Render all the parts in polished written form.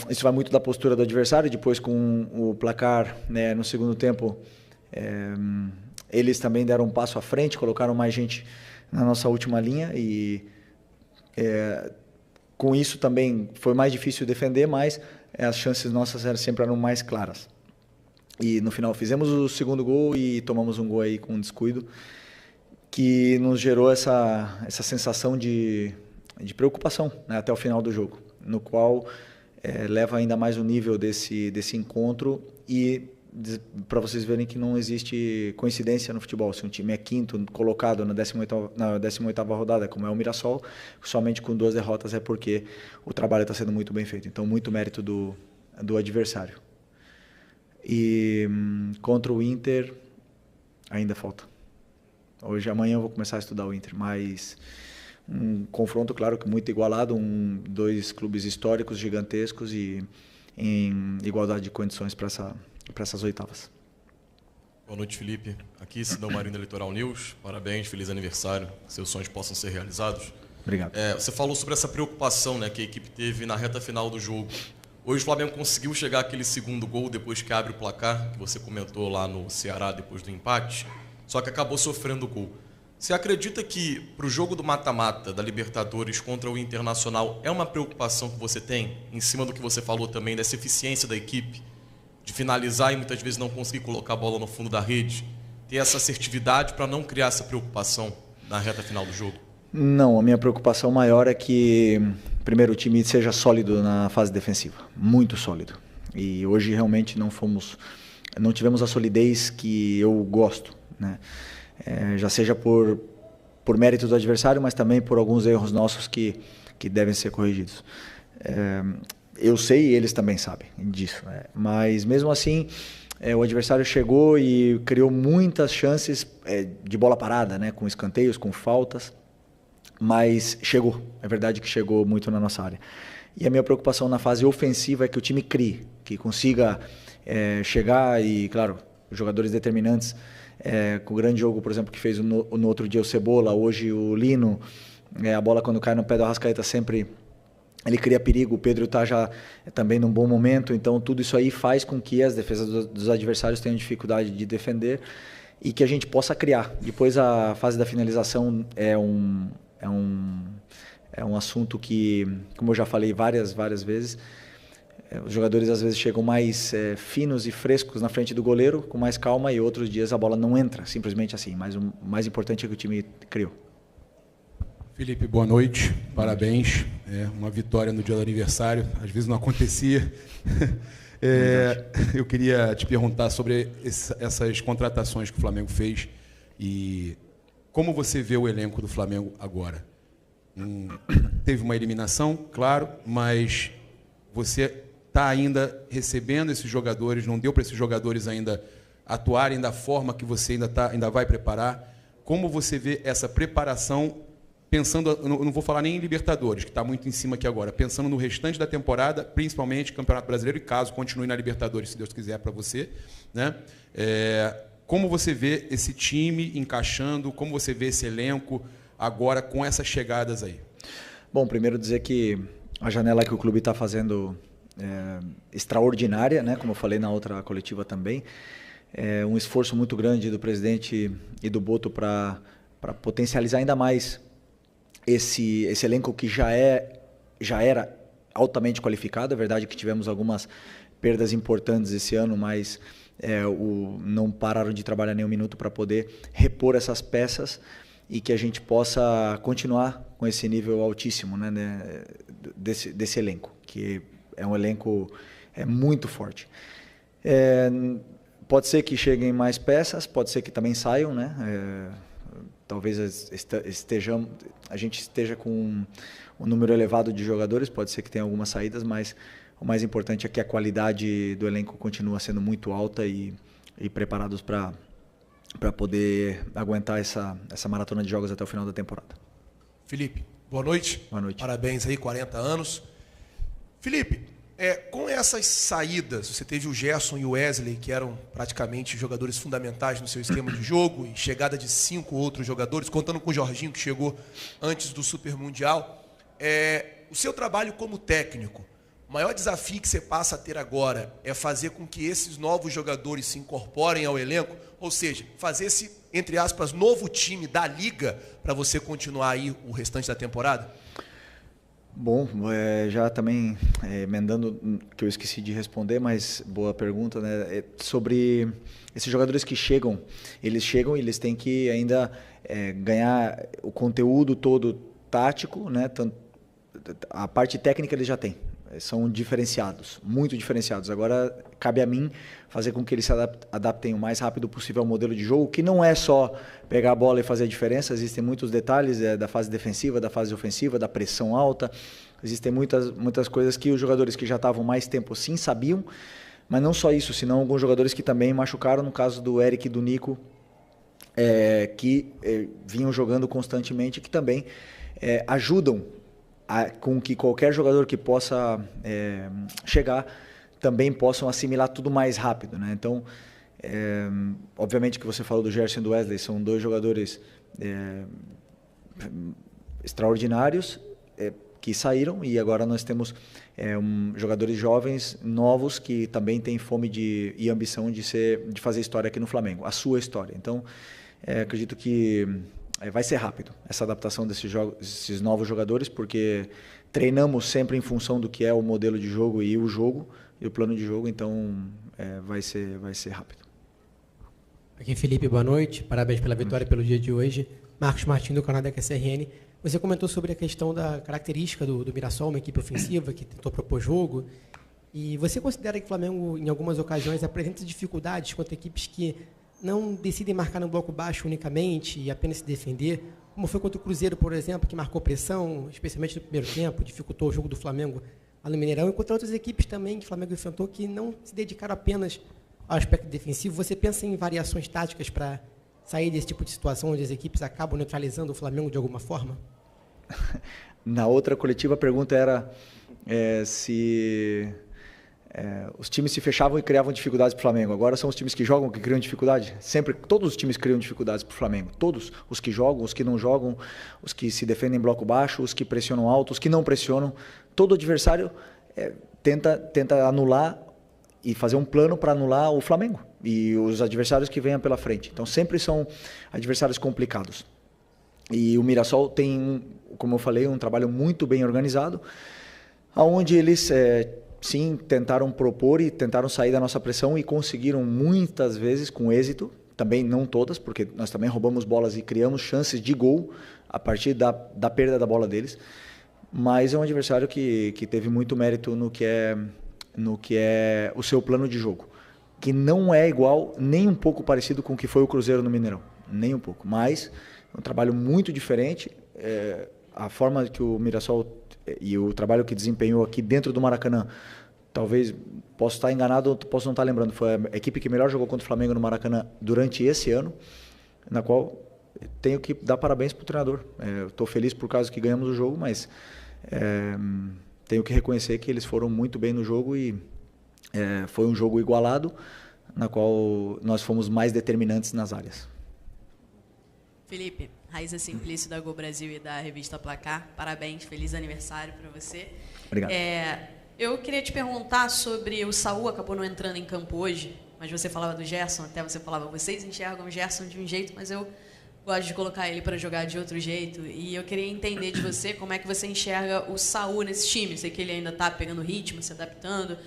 Isso vai muito da postura do adversário. Depois, com o placar, né, no segundo tempo, eles também deram um passo à frente, colocaram mais gente na nossa última linha e com isso também foi mais difícil defender, mas as chances nossas sempre eram mais claras. E no final fizemos o segundo gol e tomamos um gol aí com um descuido que nos gerou essa sensação de preocupação, né, até o final do jogo, no qual leva ainda mais o nível desse encontro e para vocês verem que não existe coincidência no futebol. Se um time é quinto colocado na 18ª rodada, como é o Mirassol, somente com 2 derrotas é porque o trabalho está sendo muito bem feito. Então, muito mérito do adversário. E contra o Inter, ainda falta. Amanhã eu vou começar a estudar o Inter, mas um confronto, claro, que muito igualado, 2 clubes históricos gigantescos e em igualdade de condições para essas oitavas. Boa noite, Felipe. Aqui, Sidão Marinho da Litoral News. Parabéns, feliz aniversário. Que seus sonhos possam ser realizados. Obrigado. Você falou sobre essa preocupação, né, que a equipe teve na reta final do jogo. Hoje o Flamengo conseguiu chegar àquele segundo gol depois que abre o placar, que você comentou lá no Ceará depois do empate, só que acabou sofrendo o gol. Você acredita que para o jogo do mata-mata da Libertadores contra o Internacional é uma preocupação que você tem, em cima do que você falou também, dessa eficiência da equipe, de finalizar e muitas vezes não conseguir colocar a bola no fundo da rede, ter essa assertividade para não criar essa preocupação na reta final do jogo? Não, a minha preocupação maior é que, primeiro, o time seja sólido na fase defensiva, muito sólido. E hoje realmente não tivemos a solidez que eu gosto, né? Já seja por mérito do adversário, mas também por alguns erros nossos que devem ser corrigidos. Eu sei e eles também sabem disso, né? Mas mesmo assim, o adversário chegou e criou muitas chances de bola parada, né? Com escanteios, com faltas, mas chegou, é verdade que chegou muito na nossa área. E a minha preocupação na fase ofensiva é que o time crie, que consiga chegar e, claro, os jogadores determinantes, com o grande jogo, por exemplo, que fez no outro dia o Cebola, hoje o Lino, a bola quando cai no pé do Arrascaeta sempre ele cria perigo, o Pedro está já também num bom momento, então tudo isso aí faz com que as defesas dos adversários tenham dificuldade de defender e que a gente possa criar. Depois a fase da finalização é um assunto que, como eu já falei várias vezes, os jogadores às vezes chegam mais finos e frescos na frente do goleiro, com mais calma, e outros dias a bola não entra, simplesmente assim. Mas o mais importante é que o time criou. Felipe, boa noite, parabéns. Uma vitória no dia do aniversário, às vezes não acontecia. Eu queria te perguntar sobre essas contratações que o Flamengo fez e como você vê o elenco do Flamengo agora. Teve uma eliminação, claro, mas você está ainda recebendo esses jogadores, não deu para esses jogadores ainda atuarem da forma que você ainda vai preparar. Como você vê essa preparação, pensando, eu não vou falar nem em Libertadores, que está muito em cima aqui agora, pensando no restante da temporada, principalmente Campeonato Brasileiro, e caso continue na Libertadores, se Deus quiser, para você, né? Como você vê esse time encaixando, como você vê esse elenco agora com essas chegadas aí? Bom, primeiro dizer que a janela que o clube está fazendo extraordinária, né? Como eu falei na outra coletiva também, um esforço muito grande do presidente e do Boto para potencializar ainda mais esse elenco que já era altamente qualificado. É verdade que tivemos algumas perdas importantes esse ano, mas não pararam de trabalhar nem um minuto para poder repor essas peças e que a gente possa continuar com esse nível altíssimo, né, desse elenco, que é um elenco muito forte. Pode ser que cheguem mais peças, pode ser que também saiam, né? Talvez a gente esteja com um número elevado de jogadores, pode ser que tenha algumas saídas, mas o mais importante é que a qualidade do elenco continua sendo muito alta e preparados para poder aguentar essa maratona de jogos até o final da temporada. Felipe, boa noite. Boa noite. Parabéns aí, 40 anos. Felipe, com essas saídas, você teve o Gerson e o Wesley, que eram praticamente jogadores fundamentais no seu esquema de jogo, e chegada de 5 outros jogadores, contando com o Jorginho, que chegou antes do Super Mundial. O seu trabalho como técnico O maior desafio que você passa a ter agora é fazer com que esses novos jogadores se incorporem ao elenco, ou seja, fazer esse, entre aspas, novo time da Liga para você continuar aí o restante da temporada? Bom, já também emendando, que eu esqueci de responder, mas boa pergunta, né? Sobre esses jogadores que chegam, eles têm que ainda ganhar o conteúdo todo tático, né? A parte técnica eles já têm, são diferenciados, muito diferenciados. Agora cabe a mim fazer com que eles se adaptem o mais rápido possível ao modelo de jogo, que não é só pegar a bola e fazer a diferença, existem muitos detalhes da fase defensiva, da fase ofensiva, da pressão alta, existem muitas coisas que os jogadores que já estavam mais tempo sim sabiam, mas não só isso, senão alguns jogadores que também machucaram, no caso do Eric e do Nico, que vinham jogando constantemente, que também ajudam com que qualquer jogador que possa chegar também possam assimilar tudo mais rápido, né? Então, obviamente que você falou do Gerson e do Wesley, são dois jogadores extraordinários que saíram, e agora nós temos jogadores jovens, novos, que também têm fome e ambição de fazer história aqui no Flamengo, a sua história. Então, acredito que vai ser rápido essa adaptação desses novos jogadores, porque treinamos sempre em função do que é o modelo de jogo e o plano de jogo, então vai ser rápido. Aqui Felipe, boa noite, parabéns pela vitória pelo dia de hoje. Marcos Martins, do canal da QCRN. Você comentou sobre a questão da característica do Mirassol, uma equipe ofensiva que tentou propor jogo, e você considera que o Flamengo, em algumas ocasiões, apresenta dificuldades contra equipes que não decidem marcar no bloco baixo unicamente e apenas se defender, como foi contra o Cruzeiro, por exemplo, que marcou pressão, especialmente no primeiro tempo, dificultou o jogo do Flamengo lá no Mineirão, e contra outras equipes também que o Flamengo enfrentou que não se dedicaram apenas ao aspecto defensivo. Você pensa em variações táticas para sair desse tipo de situação onde as equipes acabam neutralizando o Flamengo de alguma forma? Na outra coletiva a pergunta era se os times se fechavam e criavam dificuldades para o Flamengo. Agora são os times que jogam que criam dificuldade? Sempre, todos os times criam dificuldades para o Flamengo. Todos. Os que jogam, os que não jogam, os que se defendem em bloco baixo, os que pressionam alto, os que não pressionam. Todo adversário tenta anular e fazer um plano para anular o Flamengo e os adversários que venham pela frente. Então sempre são adversários complicados. E o Mirassol tem, como eu falei, um trabalho muito bem organizado, onde eles sim tentaram propor e tentaram sair da nossa pressão e conseguiram muitas vezes com êxito, também não todas, porque nós também roubamos bolas e criamos chances de gol a partir da perda da bola deles, mas é um adversário que teve muito mérito no que é o seu plano de jogo, que não é igual, nem um pouco parecido com o que foi o Cruzeiro no Mineirão, nem um pouco, mas é um trabalho muito diferente. A forma que o Mirassol e o trabalho que desempenhou aqui dentro do Maracanã, talvez, posso estar enganado, posso não estar lembrando, foi a equipe que melhor jogou contra o Flamengo no Maracanã durante esse ano, na qual tenho que dar parabéns para o treinador. Estou feliz por causa que ganhamos o jogo, mas tenho que reconhecer que eles foram muito bem no jogo e foi um jogo igualado, na qual nós fomos mais determinantes nas áreas. Felipe, Raíssa Simplício da Gol Brasil e da revista Placar, parabéns, feliz aniversário para você. Obrigado. Eu queria te perguntar sobre o Saul, acabou não entrando em campo hoje, mas você falava do Gerson, até você falava, vocês enxergam o Gerson de um jeito, mas eu gosto de colocar ele para jogar de outro jeito, e eu queria entender de você como é que você enxerga o Saul nesse time. Sei que ele ainda está pegando ritmo, se adaptando,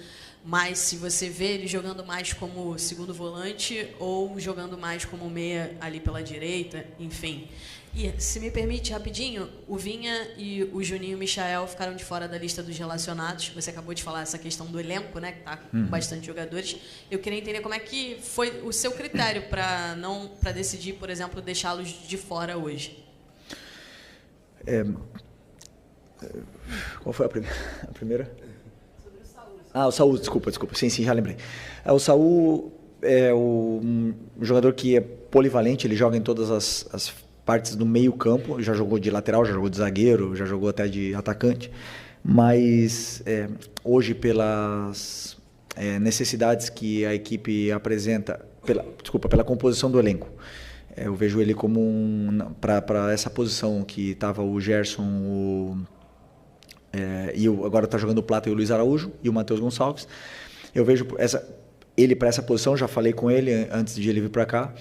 mas se você vê ele jogando mais como segundo volante ou jogando mais como meia ali pela direita, enfim. E, se me permite, rapidinho, o Vinha e o Juninho Michael ficaram de fora da lista dos relacionados. Você acabou de falar essa questão do elenco, né, que está com bastante jogadores. Eu queria entender como é que foi o seu critério para decidir, por exemplo, deixá-los de fora hoje. Qual foi a primeira? O Saul, desculpa. Sim, já lembrei. O Saul é um jogador que é polivalente, ele joga em todas as partes do meio campo, já jogou de lateral, já jogou de zagueiro, já jogou até de atacante, mas hoje pelas necessidades que a equipe apresenta, pela composição do elenco, eu vejo ele como para essa posição que estava o Gerson, e agora está jogando o Plata e o Luiz Araújo e o Matheus Gonçalves. Eu vejo ele para essa posição, já falei com ele antes de ele vir para cá,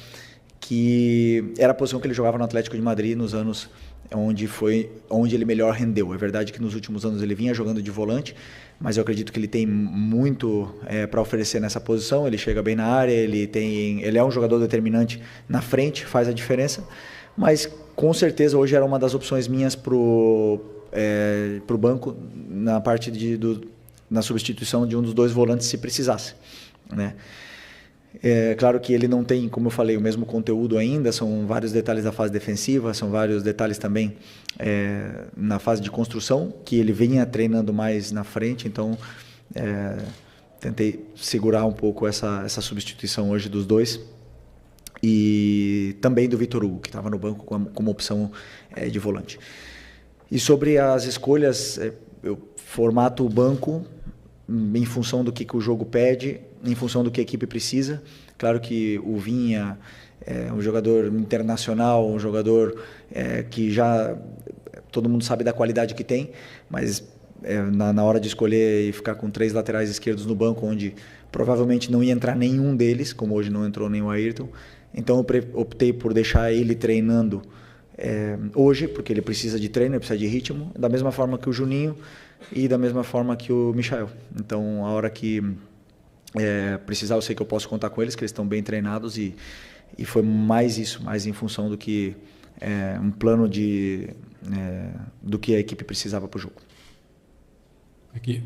que era a posição que ele jogava no Atlético de Madrid nos anos onde ele melhor rendeu. É verdade que nos últimos anos ele vinha jogando de volante, mas eu acredito que ele tem muito para oferecer nessa posição. Ele chega bem na área, ele é um jogador determinante na frente, faz a diferença, mas com certeza hoje era uma das opções minhas pro banco na parte na substituição de um dos dois volantes se precisasse, né? É claro que ele não tem, como eu falei, o mesmo conteúdo ainda, são vários detalhes da fase defensiva, são vários detalhes também na fase de construção, que ele vinha treinando mais na frente, então tentei segurar um pouco essa substituição hoje dos dois. E também do Vitor Hugo, que estava no banco como opção de volante. E sobre as escolhas, eu formato o banco em função do que o jogo pede, em função do que a equipe precisa. Claro que o Vinha é um jogador internacional, um jogador que já todo mundo sabe da qualidade que tem, mas na hora de escolher e ficar com 3 laterais esquerdos no banco, onde provavelmente não ia entrar nenhum deles, como hoje não entrou nem o Ayrton, então eu optei por deixar ele treinando hoje, porque ele precisa de treino, ele precisa de ritmo, da mesma forma que o Juninho e da mesma forma que o Michael. Então, a hora que precisar, eu sei que eu posso contar com eles, que eles estão bem treinados, e foi mais isso, mais em função do que um plano do que a equipe precisava para o jogo. Aqui.